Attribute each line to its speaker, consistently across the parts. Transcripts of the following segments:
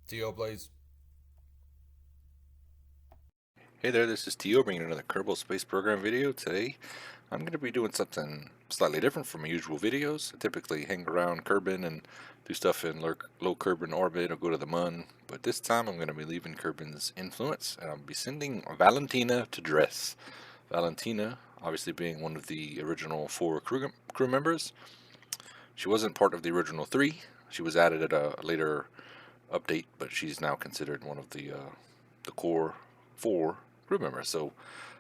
Speaker 1: T.O. Blaze.
Speaker 2: Hey there, this is Tio bringing another Kerbal Space Program video. Today, I'm going to be doing something slightly different from my usual videos. I typically hang around Kerbin and do stuff in low Kerbin orbit or go to the Mun, but this time I'm going to be leaving Kerbin's influence and I'll be sending Valentina to Dres. Valentina, obviously being one of the original four crew members. She wasn't part of the original three. She was added at a later update, but she's now considered one of the core four crew members. So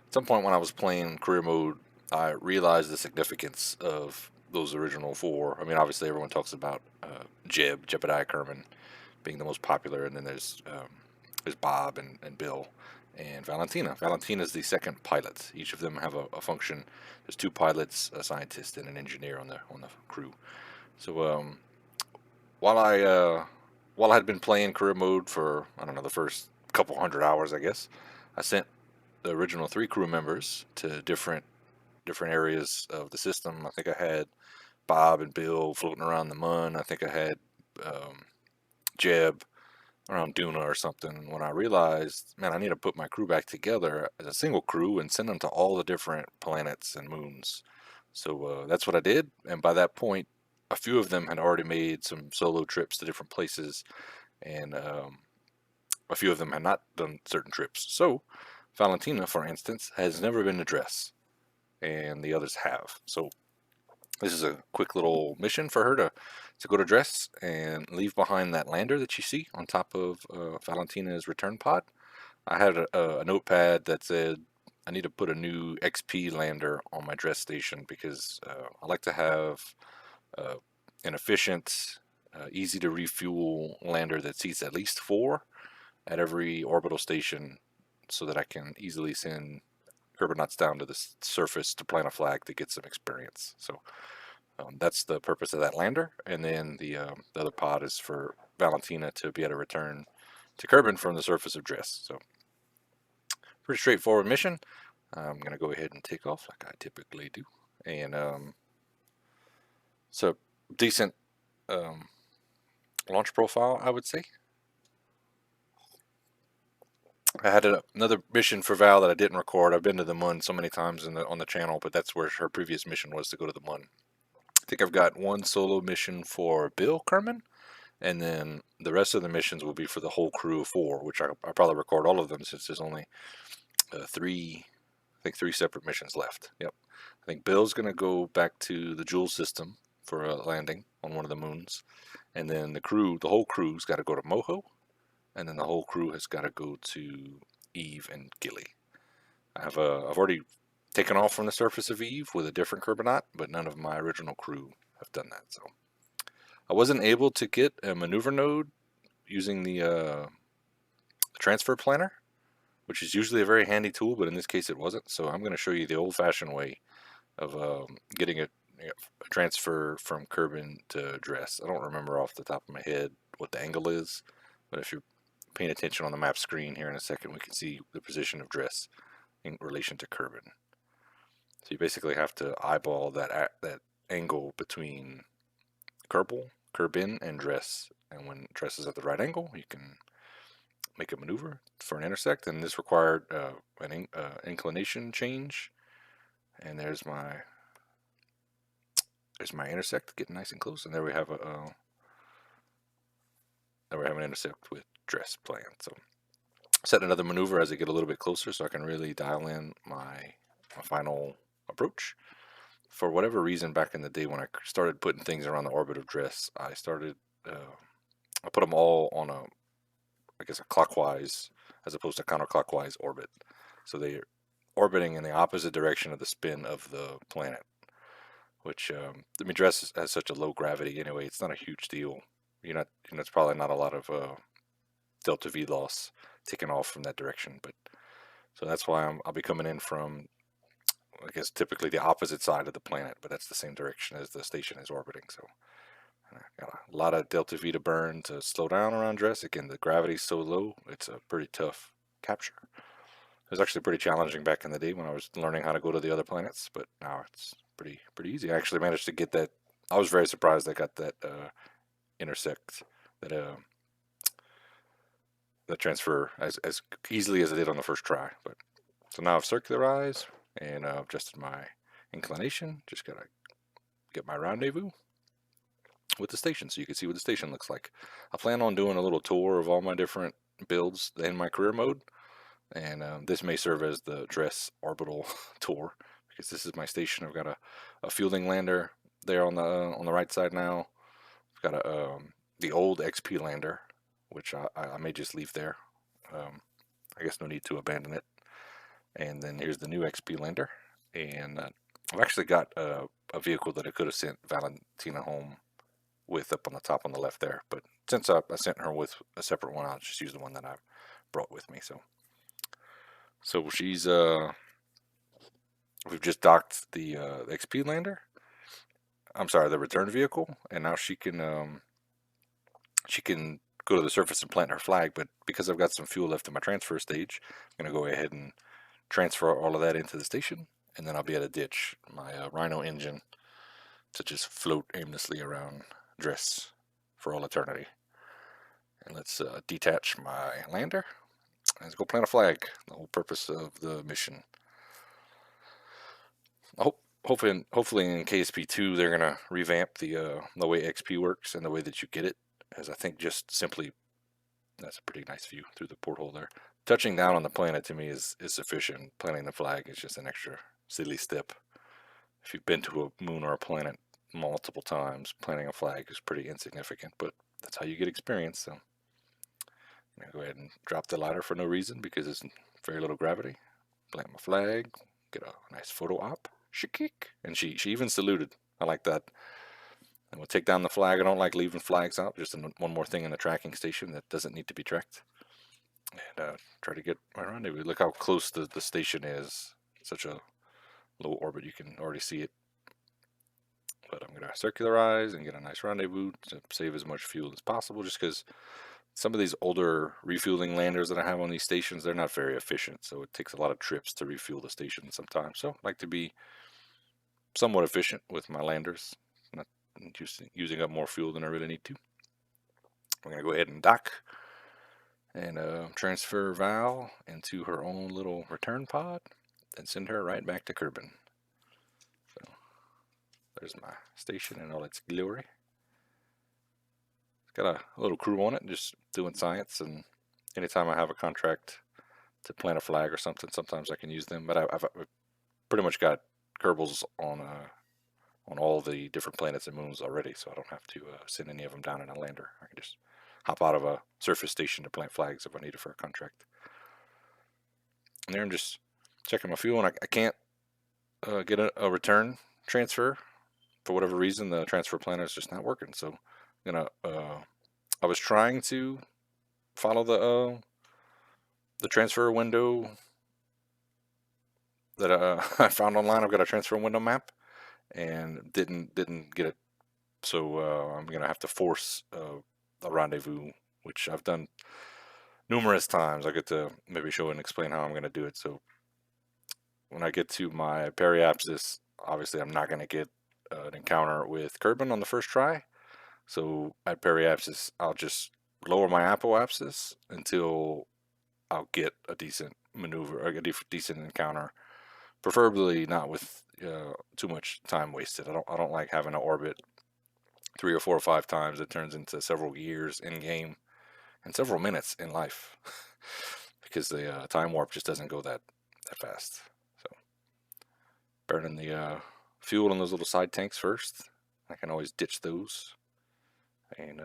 Speaker 2: at some point when I was playing career mode, I realized the significance of those original four. I mean, obviously everyone talks about Jebediah Kerman being the most popular, and then there's Bob and Bill and Valentina. Valentina is the second pilot. Each of them have a function. There's two pilots, a scientist, and an engineer on the crew. So while I while I had been playing career mode for I don't know the first couple hundred hours, I guess, I sent the original three crew members to different areas of the system. I think I had Bob and Bill floating around the Mun. I think I had um, Jeb around Duna or something. When I realized, man, I need to put my crew back together as a single crew and send them to all the different planets and moons. So that's what I did. And by that point, a few of them had already made some solo trips to different places, and a few of them had not done certain trips. So Valentina, for instance, has never been to Dres, and the others have. So this is a quick little mission for her to go to Dres and leave behind that lander that you see on top of Valentina's return pod. I had a notepad that said I need to put a new XP lander on my Dres station because I like to have uh, an efficient, easy to refuel lander that seats at least four at every orbital station so that I can easily send Kerbinauts down to the surface to plant a flag to get some experience. So that's the purpose of that lander. And then the other pod is for Valentina to be able to return to Kerbin from the surface of Dres. So pretty straightforward mission. I'm going to go ahead and take off like I typically do. And so decent um, launch profile, I would say. I had another mission for Val that I didn't record. I've been to the Mun so many times on the channel, but that's where her previous mission was to go to the Mun. I think I've got one solo mission for Bill Kerman, and then the rest of the missions will be for the whole crew of four, which I'll probably record all of them since there's only three, I think three separate missions left. Yep. I think Bill's going to go back to the Joule system for a landing on one of the moons, and then the whole crew's got to go to Moho, and then the whole crew has got to go to Eve and Gilly. I've already taken off from the surface of Eve with a different Kerbinaut, but none of my original crew have done that. So I wasn't able to get a maneuver node using the transfer planner, which is usually a very handy tool, but in this case it wasn't. So I'm going to show you the old-fashioned way of getting a transfer from Kerbin to Dres. I don't remember off the top of my head what the angle is, but if you're paying attention on the map screen here in a second, we can see the position of Dres in relation to Kerbin. So you basically have to eyeball that angle between Kerbin, and Dres. And when Dres is at the right angle, you can make a maneuver for an intersect. And this required an inclination change. And there's my intersect getting nice and close. And there we have an intersect with Dres planned. So set another maneuver as I get a little bit closer, so I can really dial in my final approach. For whatever reason, back in the day when I started putting things around the orbit of Dres, I put them all on I guess, a clockwise as opposed to counterclockwise orbit. So they're orbiting in the opposite direction of the spin of the planet, which, I mean, Dres has such a low gravity anyway, it's not a huge deal. It's probably not a lot of delta V loss taking off from that direction, but so that's why I'll be coming in from, I guess, typically the opposite side of the planet, but that's the same direction as the station is orbiting. So I got a lot of delta V to burn to slow down around Dres. Again, the gravity's so low, it's a pretty tough capture. It was actually pretty challenging back in the day when I was learning how to go to the other planets, but now it's pretty easy. I actually managed to get that. I was very surprised I got that intersect, that the transfer as easily as I did on the first try. But so now I've circularized and adjusted my inclination. Just gotta get my rendezvous with the station so you can see what the station looks like. I plan on doing a little tour of all my different builds in my career mode, and this may serve as the Dres orbital tour because this is my station. I've got a fielding lander there on the right side now. I've got the old XP lander, which I may just leave there. I guess no need to abandon it. And then here's the new XP lander, and I've actually got a vehicle that I could have sent Valentina home with up on the top on the left there, but since I sent her with a separate one, I'll just use the one that I brought with me. So she's we've just docked the XP lander. I'm sorry, the return vehicle, and now she can go to the surface and plant her flag. But because I've got some fuel left in my transfer stage, I'm gonna go ahead and transfer all of that into the station, and then I'll be able to ditch my Rhino engine to just float aimlessly around Dres for all eternity. And let's detach my lander and let's go plant a flag. The whole purpose of the mission. Hopefully in KSP2 they're gonna revamp the way XP works and the way that you get it, as I think just simply that's a pretty nice view through the porthole there. Touching down on the planet to me is sufficient. Planting the flag is just an extra silly step. If you've been to a moon or a planet multiple times, planting a flag is pretty insignificant, but that's how you get experience. So I'm gonna go ahead and drop the ladder for no reason because it's very little gravity. Plant my flag, get a nice photo op. Shakik. And she even saluted. I like that. And we'll take down the flag. I don't like leaving flags out. Just one more thing in the tracking station that doesn't need to be tracked. And try to get my rendezvous. Look how close the station is. Such a low orbit, you can already see it. But I'm going to circularize and get a nice rendezvous to save as much fuel as possible, just because some of these older refueling landers that I have on these stations, they're not very efficient, so it takes a lot of trips to refuel the station sometimes. So I like to be somewhat efficient with my landers, not using up more fuel than I really need to. We're going to go ahead and dock and transfer Val into her own little return pod and send her right back to Kerbin. So there's my station in all its glory. It's got a little crew on it, just doing science, and anytime I have a contract to plant a flag or something, sometimes I can use them. But I've pretty much got Kerbals on all the different planets and moons already, so I don't have to send any of them down in a lander. I can just hop out of a surface station to plant flags if I need it for a contract. And there I'm just checking my fuel, and I can't get a return transfer for whatever reason. The transfer planner is just not working. So I'm gonna I was trying to follow the transfer window that I found online. I've got a transfer window map and didn't get it. So I'm gonna have to force a rendezvous, which I've done numerous times. I get to maybe show and explain how I'm gonna do it. So when I get to my periapsis, obviously I'm not gonna get an encounter with Kerbin on the first try. So at periapsis, I'll just lower my apoapsis until I'll get a decent maneuver, or a decent encounter. Preferably not with too much time wasted. I don't like having to orbit 3 or 4 or 5 times. It turns into several years in game and several minutes in life because the time warp just doesn't go that fast. So burning the fuel in those little side tanks first. I can always ditch those. And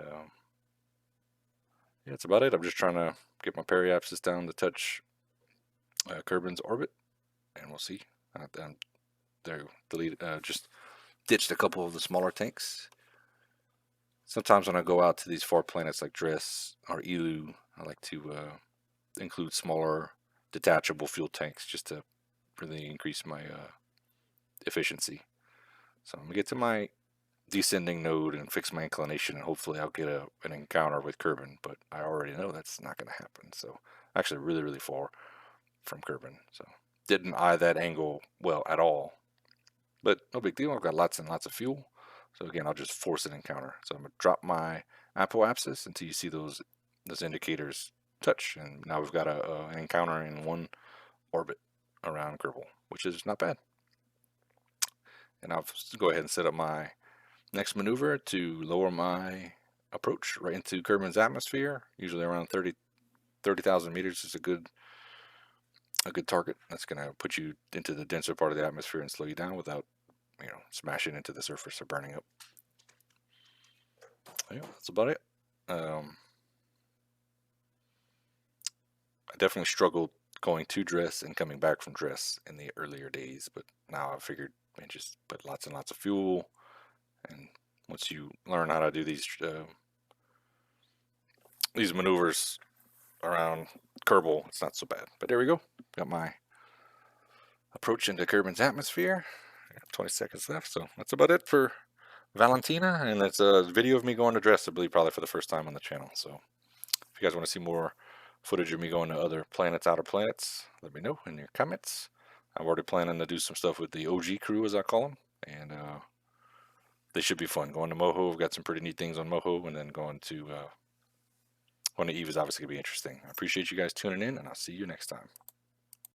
Speaker 2: yeah, that's about it. I'm just trying to get my periapsis down to touch Kerbin's orbit, and we'll see. There, just ditched a couple of the smaller tanks. Sometimes when I go out to these far planets like Dres or Elu, I like to include smaller detachable fuel tanks just to really increase my efficiency. So I'm gonna get to my descending node and fix my inclination, and hopefully I'll get an encounter with Kerbin, but I already know that's not going to happen. So actually really far from Kerbin, so didn't eye that angle well at all, but no big deal. I've got lots and lots of fuel, so again I'll just force an encounter. So I'm going to drop my apoapsis until you see those indicators touch. And now we've got an encounter in one orbit around Kerbal, which is not bad. And I'll go ahead and set up my next maneuver to lower my approach right into Kerbin's atmosphere. Usually around 30,000 meters is a good target. That's going to put you into the denser part of the atmosphere and slow you down without, smashing into the surface or burning up. Yeah, that's about it. I definitely struggled going to Dres and coming back from Dres in the earlier days, but now I figured man, just put lots and lots of fuel, and once you learn how to do these maneuvers around Kerbal, it's not so bad. But there we go. Got my approach into Kerbin's atmosphere. 20 seconds left, so that's about it for Valentina, and it's a video of me going to Dres, I believe, probably for the first time on the channel. So if you guys want to see more footage of me going to other planets, outer planets, let me know in your comments. I'm already planning to do some stuff with the OG crew, as I call them, and they should be fun. Going to Moho, we've got some pretty neat things on Moho, and then going to Eve is obviously going to be interesting. I appreciate you guys tuning in, and I'll see you next time.